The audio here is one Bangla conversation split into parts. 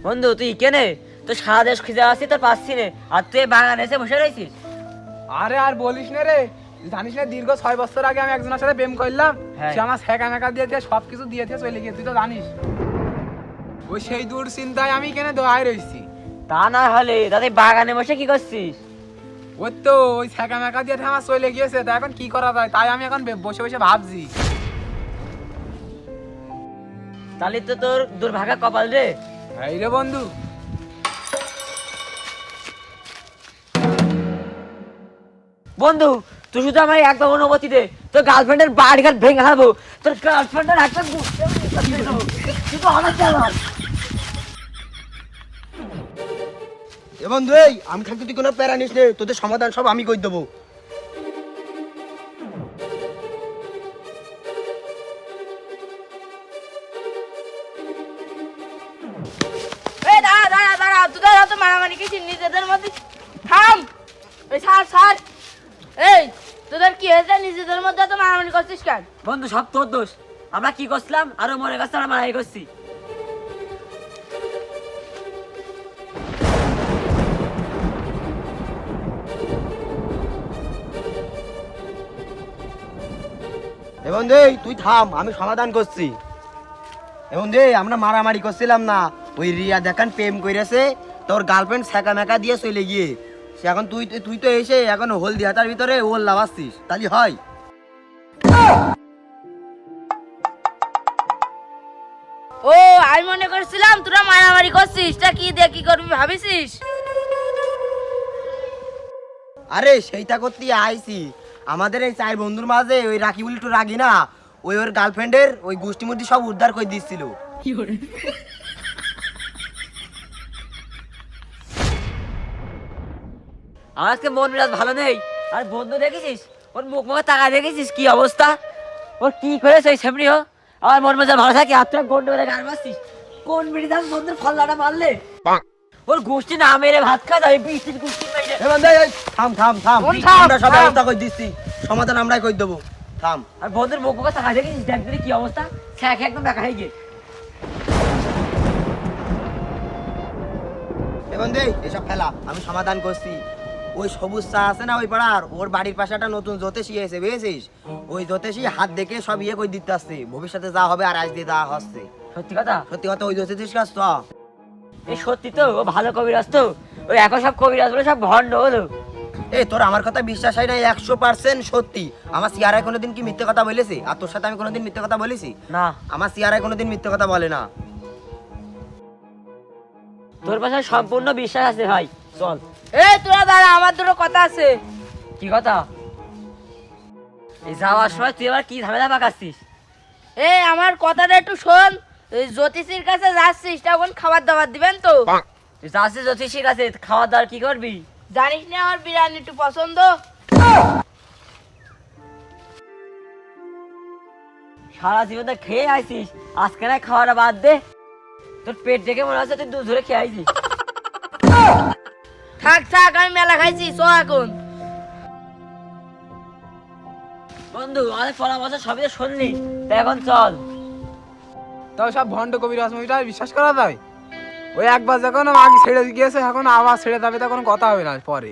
বন্ধু তুই কেনে তো সারা দেশ খুঁজে আসছি তোর পাচ্ছি নে, আর তুই বাগান এসে বসে রয়েছিস। আরে আর বলিস না রে, জানিস না দীর্ঘ 6 বছর আগে আমি একজনের সাথে প্রেম করলাম। হ্যাঁ। সে আমার ছেঁকা মেকা দিয়ে সবকিছু দিয়ে চলে গিয়ে, তুই তো জানিস। ওই সেই দূর চিন্তায় আমি কেন দোয়াই রয়েছি। তা না হলে তাতে বাগানে বসে কি করছিস? ওই তো ওই ছেঁকা মেকা দিয়ে আমার চলে গিয়েছে, তা এখন কি করা যায়, তাই আমি এখন বসে বসে ভাবছি। তাহলে তো তোর দুর্ভাগা কপাল রে। এই রে বন্ধু, বন্ধু তুই শুধু আমার একদম অনুমতি দে, তোর গার্লফ্রেন্ডের বাড়ি ঘাট ভেঙে হারবো, তোর গার্লফ্রেন্ডের একটা শুধু আমার চালান। এ বন্ধু, এই আমি থাকতে তুই কোনো প্যারা নিস নে, তোদের সমাধান সব আমি করে দেবো। এই দাঁড়া দাঁড়া দাঁড়া, তোদের এত মারামারি কিছু নিজেদের মধ্যে থাম। এই ছাড়। এই তোদের কি হয়েছে, নিজেদের মধ্যে এত মারামারি করছিস কেন? বন্ধু সব তোর দোষ, আমরা কি করছিলাম আরো মনে করছে আমরা মারাই করছি। এ বন্ধু, এই তুই থাম, আমি সমাধান করছি। এ বন্ধু, এই আমরা মারামারি করছিলাম না, ওই রিয়া দেখান প্রেম করেছে, তোর গার্লফ্রেন্ড ছেঁকা মেকা দিয়ে চলে গিয়ে সে এখন তুই তো এসে এখন হলদি হাতার ভিতরে ওল লাগাচ্ছিস, তাহলে হয়? ও আমি মনে করছিলাম তোরা মারামারি করছিস, তা কি দিয়ে কি করবি ভাবিছিস? আরে সেইটা করতে আইছি, আমাদের এই চার বন্ধুর মাঝে ওই রাকিবুল একটু রাগি না, ওর গার্লফ্রেন্ডের ওই গোষ্ঠী মূর্তি সব উদ্ধার করে দিচ্ছিল। আমার আজকে মন মেজাজ ভালো নেই। আর বন্ধু দেখেছিস ওর মুখ মুখে তাকা দেখেছিস কি অবস্থা, ওর কি করেছে ওই সামনে। আমার মন মেজাজ ভালো থাকে আর তুই গন্ড করে গান মারছিস। কোন বিড়ি দাস বন্ধুর ফল্লাটা মারলে ওর গোষ্ঠী না মেরে ভাত খা যাবে, বৃষ্টির গোষ্ঠী মেরে। এ বন্ধু, এই থাম থাম থাম, কোন থাম? আমরা সব থাম। ব্যবস্থা করে দিচ্ছি, সমাধান আমরাই করে দেবো, থাম। আর বন্ধুর মুখ মুখে তাকা দেখেছিস, দেখ দিলে কি অবস্থা, স্যাক একদম দেখা হয়ে গিয়ে। এ বন্ধু, এসব ফেলা, আমি সমাধান করছি। ওই সবুজ চা আছে না ওই পাড়ার, ওর বাড়ির পাশে একটা নতুন জ্যোতিষী এসে, বুঝেছিস? ওই জ্যোতিষী হাত দেখে সব ইয়ে করে দিতে আসছে, ভবিষ্যতে যা হবে আর আজ দিয়ে যা হচ্ছে। সত্যি কথা? সত্যি কথা, ওই জ্যোতিষীর কাজ তো। এই সত্যি তো ও ভালো কবিরাজ তো, ওই এখন সব কবিরাজ বলে সব ভণ্ড হলো। এই তোর আমার কথা বিশ্বাস হয় না? 100% সত্যি। আমার সিয়ারায় কোনোদিন কি মিথ্যে কথা বলেছি? আর তোর সাথে আমি কোনোদিন মিথ্যে কথা বলেছি? না, আমার সিয়ারায় কোনোদিন মিথ্যে কথা বলে না। তোর পাশে সম্পূর্ণ বিশ্বাস আছে ভাই, চল। এই তোরা দাঁড়া, আমার দুটো কথা আছে। কি কথা? এই যাওয়ার সময় তুই আবার কি ঝামেলা পাকাচ্ছিস? এই আমার কথাটা একটু শোন। এই জ্যোতিষীর কাছে যাচ্ছিস, তখন খাবার দাবার দিবেন তো? তুই যাচ্ছিস জ্যোতিষীর কাছে, খাওয়া দাওয়ার কি করবি? জানিস না আমার বিরিয়ানি একটু পছন্দ। সারা জীবন তো খেয়ে আইছিস, আজকে না খাওয়াটা বাদ দে। তোর পেট দেখে মনে হচ্ছে তুই দুধ ধরে খেয়ে আইছিস। থাক আমি মেলা খাইছি, চ এখন। বন্ধু আমাদের পরামর্শ সবই তো শুনলি, তাই এখন চল। তাও সব ভণ্ড কবির রাসমণিটা আর বিশ্বাস করা যায়? ওই একবার যখন আগে ছেড়ে গিয়েছে, এখন আবার ছেড়ে যাবে, তখন কথা হবে না পরে।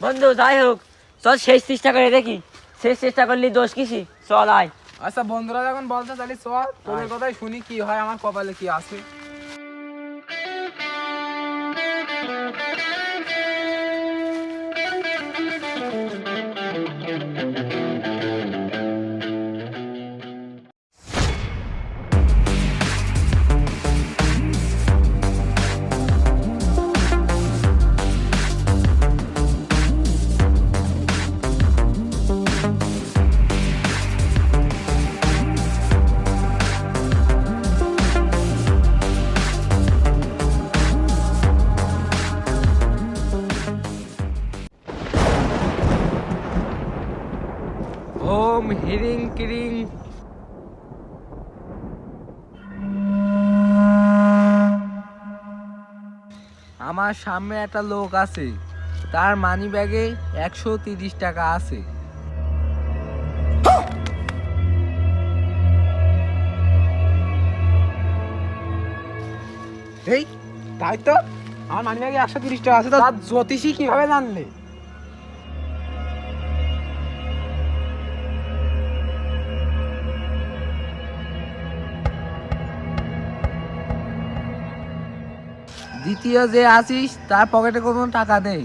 বন্ধু যাই হোক, চল শেষ চেষ্টা করে দেখি, শেষ চেষ্টা করলি দোষ কিসি, চল আয়। আচ্ছা বন্ধুরা যখন বলছে তাহলে চল, তোদের কথাই শুনি কি হয়, আমার কপালে কি আছে। ওম হিরিং কিরিং। আমার সামনে একটা লোক আছে, তার মানি ব্যাগে 130 টাকা আছে। এই তাই তো, আমার মানি ব্যাগে 130 টাকা আছে, তার জ্যোতিষী কিভাবে জানলে? দ্বিতীয় যে আছিস তার পকেটে কোনো টাকা নেই।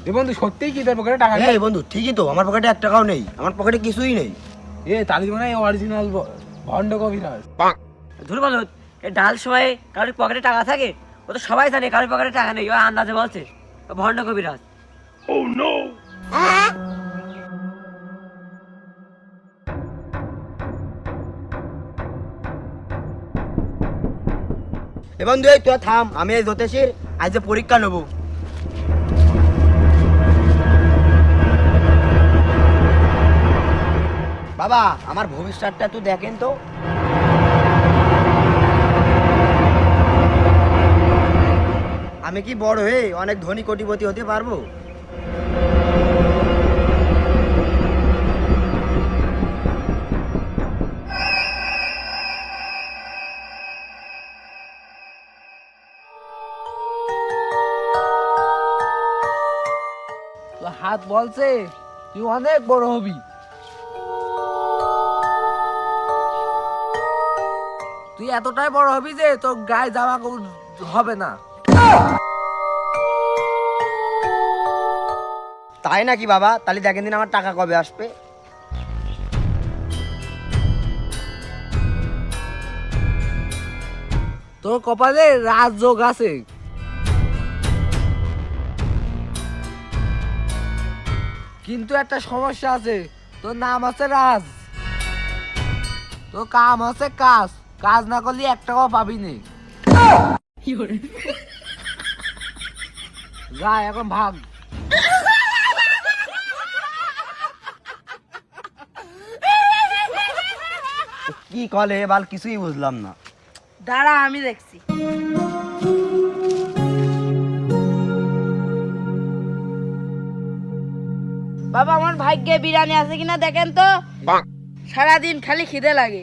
এ বন্ধু সত্যিই কি তোর পকেটে টাকা নেই? এই বন্ধু ঠিকই তো, আমার পকেটে 1 টাকাও নেই, আমার পকেটে কিছুই নেই। এ তালি মানে অরিজিনাল ভণ্ড কবিরাজ। ধুর বলো, এই ডাল সময় কারোর পকেটে টাকা থাকে? ও তো সবাই জানে কারোর পকেটে টাকা নেই, ও আন্দাজে বলছে। ও ভণ্ড কবিরাজ। এ বন্ধু এই তুই থাম, আমি এই জ্যোতিষীর আজ যে পরীক্ষা নেবো। বাবা আমার ভবিষ্যৎটা একটু দেখেন তো। আমি কি বড় হয়ে অনেক ধনী কোটিপতি হতে পারবো? তো হাত বলছে তুই অনেক বড় হবি। তুই এতটাই বড় হবি যে তোর গায়ে জামা কাপড় হবে না। তাই নাকি বাবা? তাহলে দেখেন দিন আমার টাকা কবে আসবে? তোর কপালে রাজযোগ আছে। কিন্তু একটা সমস্যা আছে, তোর নাম আছে রাজ, তোর কাম আছে কাজ, কাজ না করলে 1 টাকাও পাবি নি। যা এখন ভাগ। কি কলে বাল কিছুই বুঝলাম না। দাঁড়া আমি দেখছি। বাবা আমার ভাগ্যে বিরিয়ানি আছে কিনা দেখেন তো। সারাদিন খালি খিদে লাগে।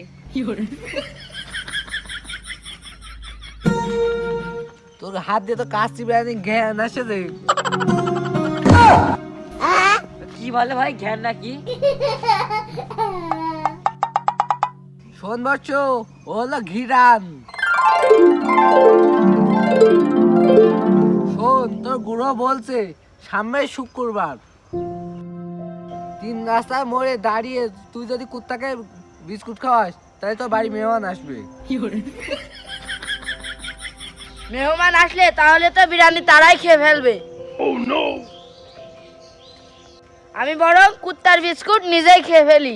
তোর হাত দিয়ে তো কাচ্চি বিরিয়ানি জ্ঞান আসে যে। কি বলে ভাই, জ্ঞান নাকি? শোন বচ্চ, ও হলো ঘিরান। শোন, তোর গুরু বলছে সামনের শুক্রবার 3 রাস্তায় মোড়ে দাঁড়িয়ে তুই যদি কুত্তাকে বিস্কুট খাওয়াস তাহলে তোর বাড়ি মেহমান আসবে। মেহমান আসলে তাহলে তো বিরিয়ানি তারাই খেয়ে ফেলবে। আমি বরং কুত্তার বিস্কুট নিজেই খেয়ে ফেলি।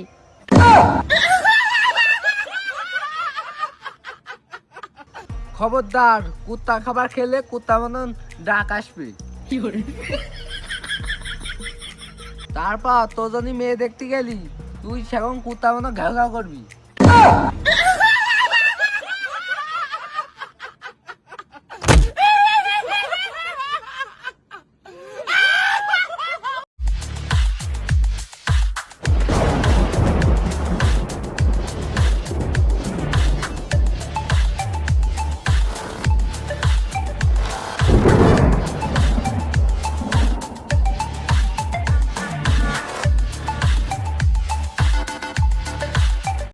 খবরদার, কুত্তা খাবার খেলে কুত্তা মতন ডাক আসবে। তারপর তোর যদি মেয়ে দেখতে গেলি তুই সেরকম কুত্তা মতন ঘাউ ঘাউ করবি।